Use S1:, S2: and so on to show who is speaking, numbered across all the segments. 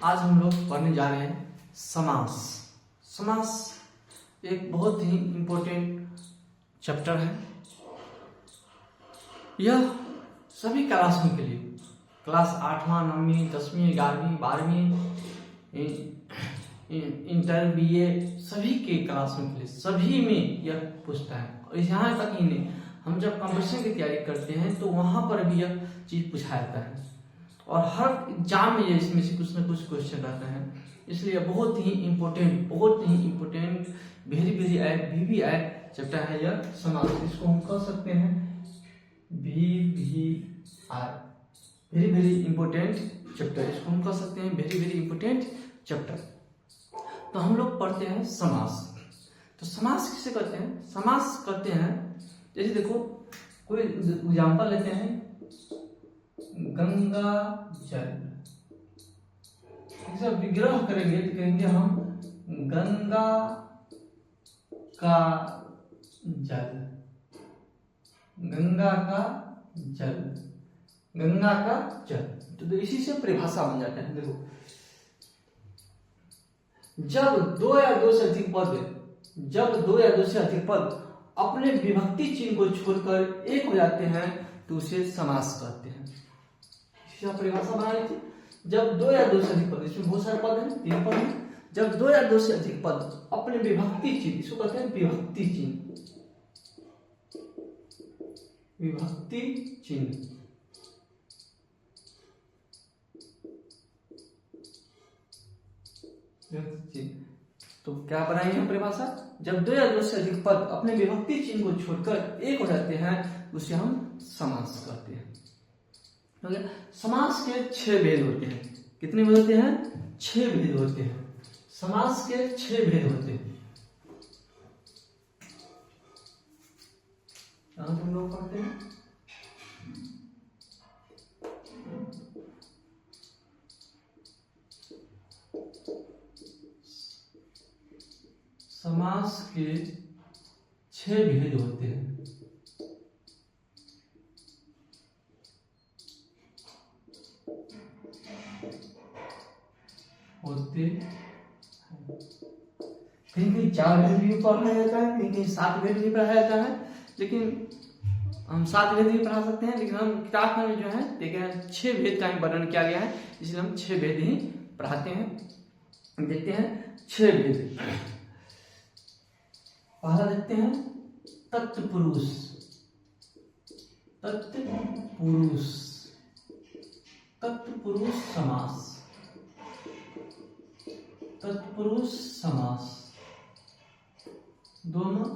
S1: आज हम लोग पढ़ने जा रहे हैं समास। समास एक बहुत ही इम्पोर्टेंट चैप्टर है। यह सभी क्लासों के लिए, क्लास 8वां 9वीं 10वीं 11वीं 12वीं इंटर BA सभी के क्लासों के लिए, सभी में यह पूछता है। और यहाँ तक ही नहीं, हम जब कंपटीशन की तैयारी करते हैं तो वहाँ पर भी यह चीज़ पूछा जाता है और हर एग्जाम में इसमें से कुछ ना कुछ क्वेश्चन रहते हैं। इसलिए बहुत ही इम्पोर्टेंट वेरी VVI चैप्टर है यह समास। इसको हम कह सकते हैं VVI, वेरी इंपॉर्टेंट चैप्टर। इसको हम कह सकते हैं वेरी इंपॉर्टेंट चैप्टर। तो हम लोग पढ़ते हैं समास। तो समास किसे कहते हैं? समास कहते हैं, जैसे देखो कोई एग्जाम्पल लेते हैं, गंगा जल। जब विग्रह करेंगे तो कहेंगे हम गंगा का जल, गंगा का जल, गंगा का जल। तो इसी से परिभाषा बन जाता है। देखो, जब दो या दो से अधिक पद अपने विभक्ति चिन्ह को छोड़कर एक हो जाते हैं तो उसे समास कहते हैं। परिभाषा बना ली थी। जब दो या दो से अधिक पद, इसमें बहुत सारे पद हैं, 3 पद हैं। जब दो या दो से अधिक पद अपने विभक्ति चिन्ह, इसको कहते हैं विभक्ति चिन्ह, विभक्ति चिन्ह। तो क्या बनाएंगे हम परिभाषा? जब दो या दो से अधिक पद अपने विभक्ति चिन्ह को छोड़कर एक हो जाते हैं उसे हम समास कहते हैं। okay? समास के 6 भेद होते हैं। कितने भेद होते हैं? 6 भेद होते हैं। समास के 6 भेद होते हैं। तुम लोग पढ़ते हैं समास के 6 भेद होते हैं। कहीं 4 भेद भी पढ़ाया जाता है, कहीं 7 भेद भी पढ़ाया जाता है। लेकिन हम 7 भेद भी पढ़ा सकते हैं, लेकिन हम किताब में जो है देखें 6 भेद का वर्णन किया गया है, इसलिए हम 6 भेद ही पढ़ाते हैं। देखते हैं 6 भेद। पहला देखते हैं तत्पुरुष। तत्पुरुष, तत्पुरुष समास, तत्पुरुष समास। दोनों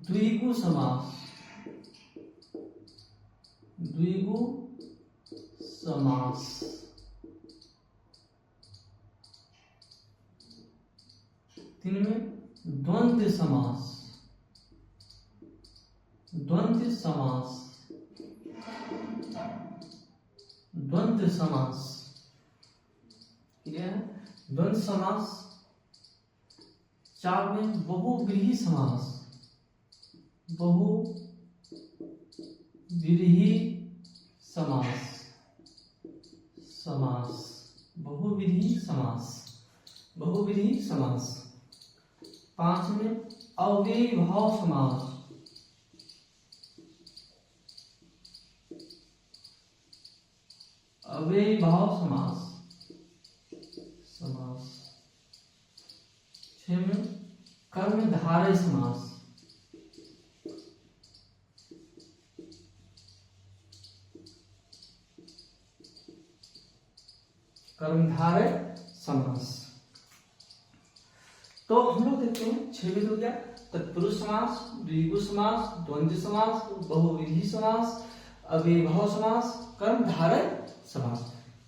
S1: द्विगु समास, द्विगु समास। 3 में द्वंद्व समास, द्वंद्व समास, द्वंद्व समास। ठीक है, द्वंद्व समास। 4 में बहुव्रीहि समास, बहुव्रीहि समास, समास, बहुव्रीहि समास, बहुव्रीहि समास। 5 में अव्ययीभाव समास, अव्ययीभाव समास, समास। 6 में कर्मधारय समास, कर्मधारय समास। तो हम लोग देखते हैं 6 भेद हो गया। तत्पुरुष समास, द्विगु समास, द्वंद्व समास, बहुव्रीहि समास, अव्ययीभाव समास, कर्मधारय समास।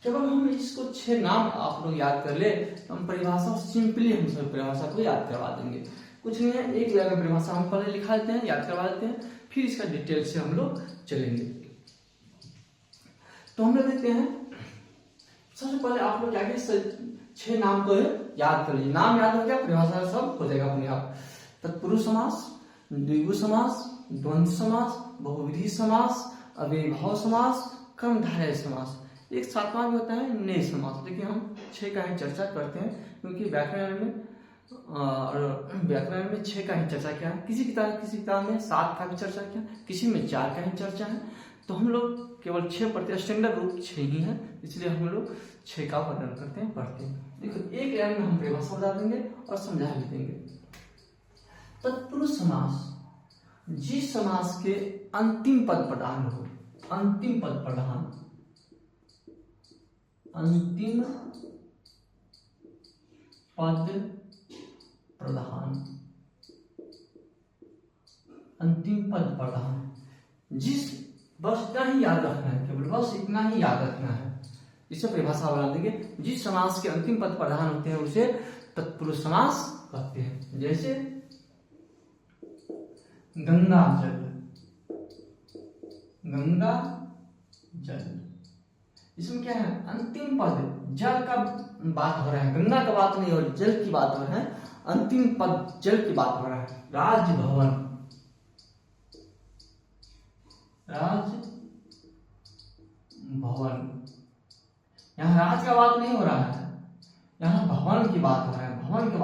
S1: केवल हम इसको 6 नाम आप लोग याद कर ले तो हम परिभाषा सिंपली हम सब परिभाषा को याद करवा देंगे। कुछ नहीं है, एक जगह परिभाषा हम पहले लिखा देते हैं, याद करवा देते हैं, फिर इसका डिटेल से हम लोग चलेंगे। तो हम लोग देखते हैं, सबसे पहले आप लोग जाके 6 नाम को याद कर लीजिए। नाम याद हो गया, परिभाषा सब हो जाएगा अपने आप। तत्पुरुष समास, द्विगु समास, द्वंद्व समास, बहुव्रीहि समास, अव्ययीभाव समास, कर्मधारय समास। एक सातवां भी होता है नए समास। देखिए हम 6 का ही चर्चा करते हैं, क्योंकि व्याकरण में 6 का ही चर्चा किया है। किसी किताब में 7 का भी चर्चा किया, किसी में 4 का ही चर्चा है। तो हम लोग केवल 6 पढ़ते हैं, स्टैंडर्ड रूप 6 ही है, इसलिए हम लोग 6 का वर्णन करते हैं, पढ़ते हैं। देखो एक लाइन में हम परिभाषा बता देंगे और समझा भी देंगे। तत्पुरुष समास जिस समास के अंतिम पद प्रधान हो, अंतिम पद प्रधान, अंतिम पद प्रधान, अंतिम पद प्रधान, जिस, बस इतना ही याद रखना है, केवल बस इतना ही याद रखना है। इसे परिभाषा बना देंगे। जिस समास के अंतिम पद प्रधान होते हैं उसे तत्पुरुष समास कहते हैं। जैसे गंगा जल, गंगा जल, इसमें क्या है, अंतिम पद जल का बात हो रहा है, गंगा का बात नहीं हो रही, जल की बात हो रहा है, अंतिम पद जल की बात हो रहा है। राजभवन, राजभवन, यहाँ राज का बात नहीं हो रहा है, यहाँ भवन की बात हो रहा है, भवन की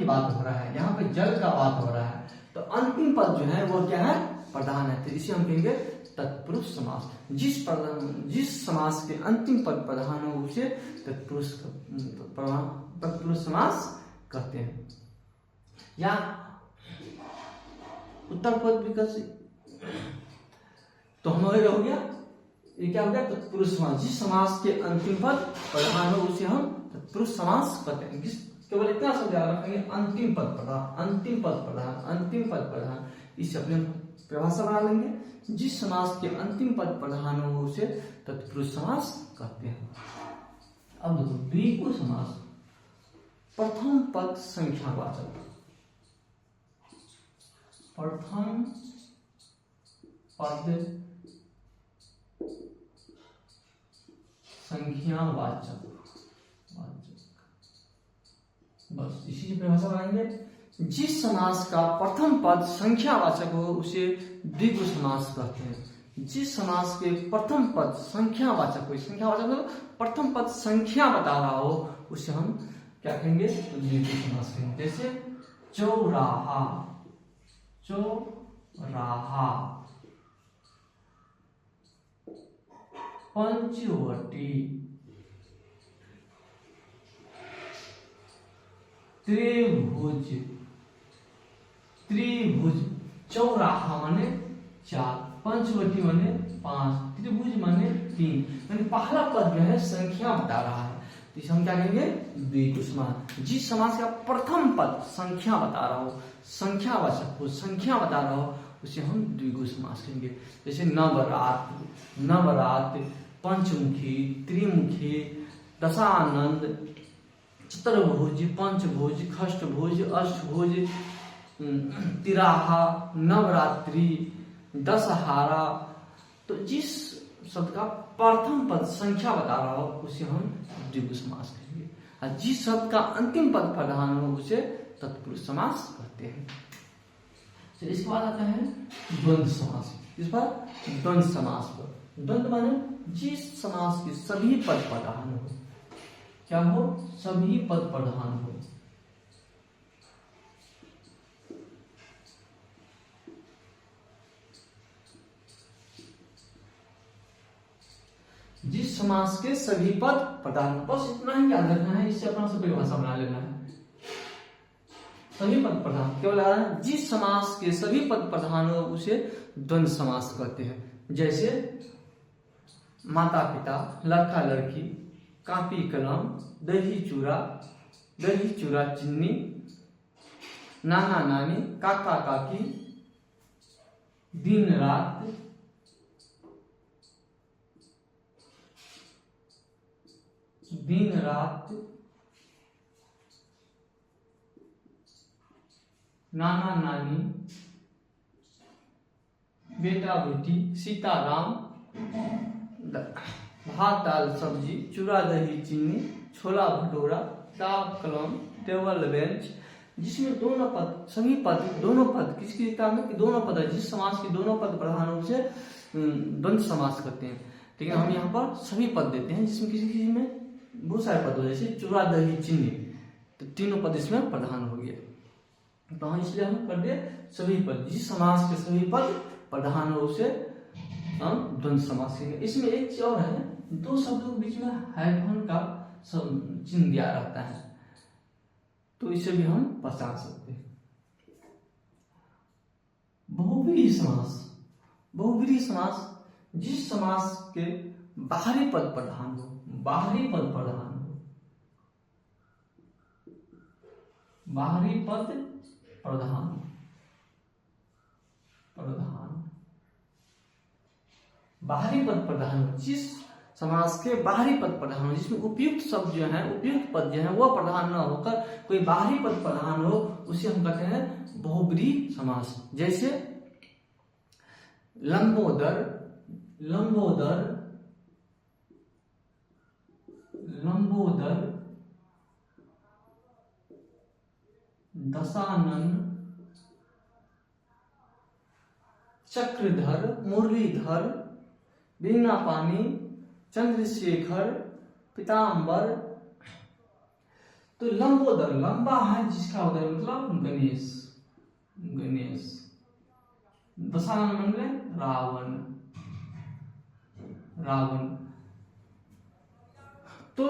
S1: बात हो रहा है, यहाँ पे जल का बात हो रहा है। तो अंतिम पद जो है वो क्या है, प्रधान है। तो इसे हम कहेंगे तत्पुरुष समास। जिस समास के अंतिम पद प्रधान हो उसे तत्पुरुष समास कहते हैं। या उत्तर पद विकसित, तो हमारे हो गया, ये क्या हो गया, तत्पुरुष समास। जिस समास के अंतिम पद प्रधान हो उसे हम तत्पुरुष समास कहते हैं। केवल इतना शब्द याद रखेंगे, अंतिम पद प्रधान, अंतिम पद प्रधान, अंतिम पद प्रधान, इसे अपने परिभाषा बना लेंगे। जिस समास के अंतिम पद प्रधान हो उसे तत्पुरुष समास कहते हैं। अब देखो द्विगु समास, प्रथम पद संख्यावाचक, प्रथम पद संख्यावाचक, बस इसी की परिभाषा बनाएंगे। जिस समास का प्रथम पद संख्यावाचक हो उसे द्विगु समास कहते हैं। जिस समास के प्रथम पद संख्यावाचक हो, संख्यावाचक मतलब प्रथम पद संख्या बता रहा हो, उसे हम क्या कहेंगे, द्विगु समास कहेंगे। जैसे चौराहा, चौराहा, पंचवटी, त्रिभुज, त्रिभुज, चौराहा माने 4, पंचवटी माने 5, त्रिभुज माने 3। यानी पहला पद जो है संख्या बता रहा है, तो इसे हम क्या कहेंगे, द्विगु समास। जिस समास का प्रथम पद संख्या बता रहा हो, संख्यावाचक हो, संख्या बता रहा हो, उसे हम द्विगु समास कहेंगे। जैसे नवरात, नवरात, पंचमुखी, त्रिमुखी, दशानंद, चतुर्भुज, पंचभुज, खष्टभुज, अष्टभुज, तिराहा, नवरात्रि, दशहरा। तो जिस शब्द का प्रथम पद संख्या बता रहा हो उसे हम द्विगु समास कहेंगे, और जिस शब्द का अंतिम पद प्रधान हो उसे तत्पुरुष समास कहते हैं। तो इसके बाद आता है द्वंद्व समास। इस पर द्वंद्व समास पर, द्वंद्व माने जिस समास के सभी पद प्रधान हो, क्या हो, सभी पद प्रधान हो। जिस समास के सभी पद प्रधान, बस इतना ही याद रखना है, इससे अपना सभी भाषा बना लेना है। सभी पद प्रधान केवल जिस समास के सभी पद प्रधान हो उसे द्वंद्व समास कहते हैं। जैसे माता पिता, लड़का लड़की, कापी कलम, दही चूरा चीनी, नाना नानी, काका काकी, दिन रात, नाना नानी, बेटा बेटी, सीताराम, भात दाल सब्जी, चूड़ा दही चीनी, छोला भटूरा, किताब कलम, टेबल बेंच। जिसमें दोनों पद, सभी पद, दोनों पद, किसकी किताब में कि दोनों पद है, जिस समास के दोनों पद प्रधान रूप से द्वंद्व समास करते हैं। लेकिन हम यहाँ पर सभी पद देते हैं, जिसमें किसी किसी में बहुत सारे पद हो, जैसे चूड़ा दही चीनी, तो तीनों पद इसमें प्रधान हो गए। तो हम इसलिए हम कर दिए सभी पद, जिस समास के सभी पद प्रधान हो उसे हम द्वंद्व समास कहेंगे। इसमें एक चीज और है, दो शब्दों के बीच में हाइफन का चिन्ह दिया रहता है, तो इसे भी हम पहचान सकते हैं। बहुव्रीहि समास, बहुव्रीहि समास जिस समास के बाहरी पद प्रधान हो, बाहरी पद प्रधान हो, बाहरी पद प्रधान, प्रधान, बाहरी पद प्रधान हो, जिस समास के बाहरी पद प्रधान हो, जिसमें उपयुक्त शब्द जो है, उपयुक्त पद जो है वो प्रधान न होकर कोई बाहरी पद प्रधान हो, उसे हम कहते हैं बहुव्रीहि समास। जैसे लंबोदर, लंबोदर, लंबोदर, दशानन, चक्रधर, मुरलीधर, वीणापानी, चंद्रशेखर, पीताम्बर। तो लंबोदर लंबा है जिसका उदर मतलब गणेश, गणेश। दशानन मतलब रावण, रावण। तो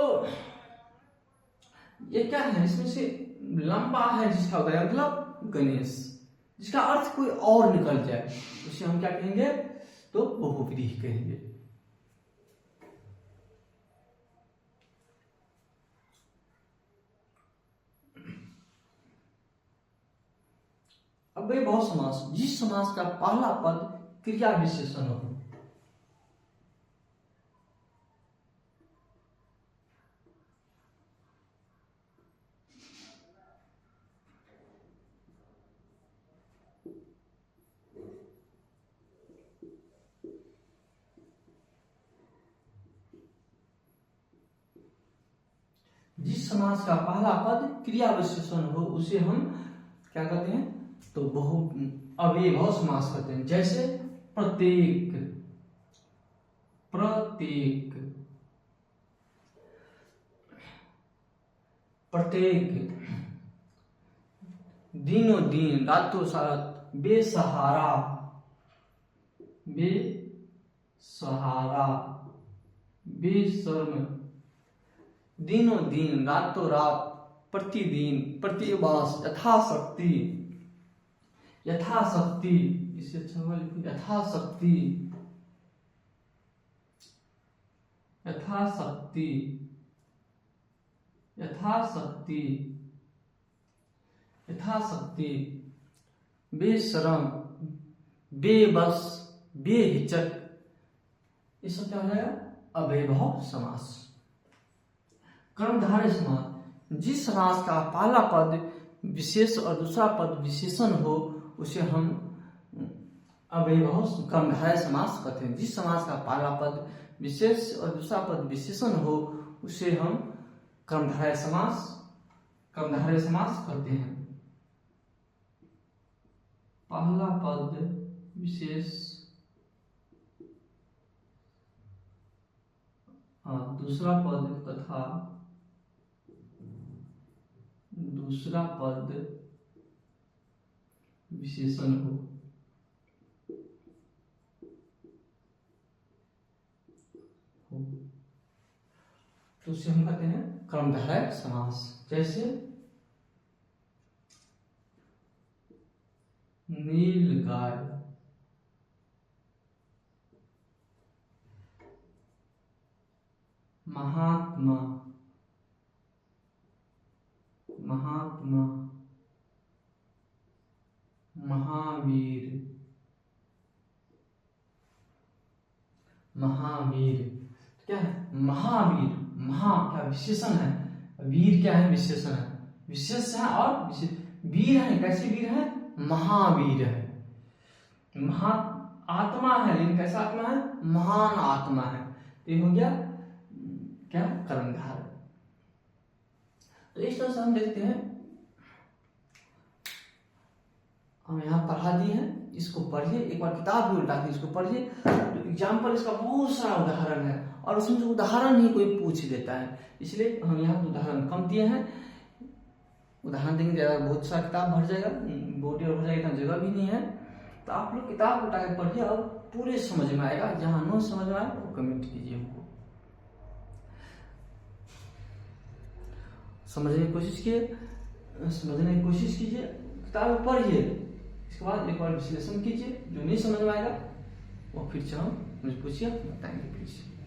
S1: ये क्या है, इसमें से लंबा है जिसका उदय मतलब गणेश, जिसका अर्थ कोई और निकल जाए, उसे हम क्या कहेंगे, तो बहुव्रीहि कहेंगे। अव्ययभाव समास जिस समास का पहला पद क्रिया विशेषण हो, जिस समास का पहला पद क्रिया विशेषण हो उसे हम क्या कहते हैं, तो बहु अव्ययभाव समास कहते हैं। जैसे प्रत्येक, प्रत्येक, प्रत्येक, दिनों दिन, रातों रात, बेसहारा, बेसहारा, बेशर्म, दिनों दिन, रातों रात, प्रतिदिन, प्रतिवास, यथाशक्ति, यथाशक्ति, इसे यथाशक्ति, यथाशक्ति, यथाशक्ति, यथाशक्ति, बेशरम, बेबस, बेहिचक, ये सब क्या हो जाएगा, अव्ययभाव समास। कर्मधारय समास जिस समास का पहला पद विशेष और दूसरा पद विशेषण हो उसे हम अव्ययभाव कर्मधारय समास कहते हैं। जिस समास का पहला पद विशेष और दूसरा पद विशेषण हो उसे हम कर्मधारय समास, कर्मधारय समास कहते हैं। पहला पद विशेष, दूसरा पद तथा दूसरा पद विशेषण हो, तो उसे हम कहते हैं कर्मधारय समास। जैसे नीलगाय, महात्मा, महात्मा, महावीर, महावीर। क्या है महावीर, महा क्या विशेषण है, वीर क्या है विशेषण है, विशेष है और विशेष, वीर है, कैसे वीर है, महावीर है। महा आत्मा है लेकिन कैसा आत्मा है, महान आत्मा है। तो ये हो गया क्या, कर्मधारय। तो इस तरह से हम देखते हैं हम यहाँ पढ़ा दिए हैं, इसको पढ़िए, एक बार किताब भी उल्टा के इसको पढ़िए। तो एग्जाम्पल इसका बहुत सारा उदाहरण है और उसमें से उदाहरण ही कोई पूछ देता है, इसलिए हम यहाँ उदाहरण कम दिए हैं। उदाहरण देंगे ज़्यादा, बहुत सारा किताब भर जाएगा, बोर्ड भर जाएगा, इतना जगह भी नहीं है। तो आप लोग किताब उठा के पढ़िए और पूरे समझ में आएगा। जहाँ न समझ में आए वो कमेंट कीजिए, हमको समझने की कोशिश कीजिए, किताब पढ़िए, इसके बाद एक बार विश्लेषण कीजिए। जो नहीं समझ में आएगा वो फिर से हम मुझे पूछिए, बताएंगे फिर से।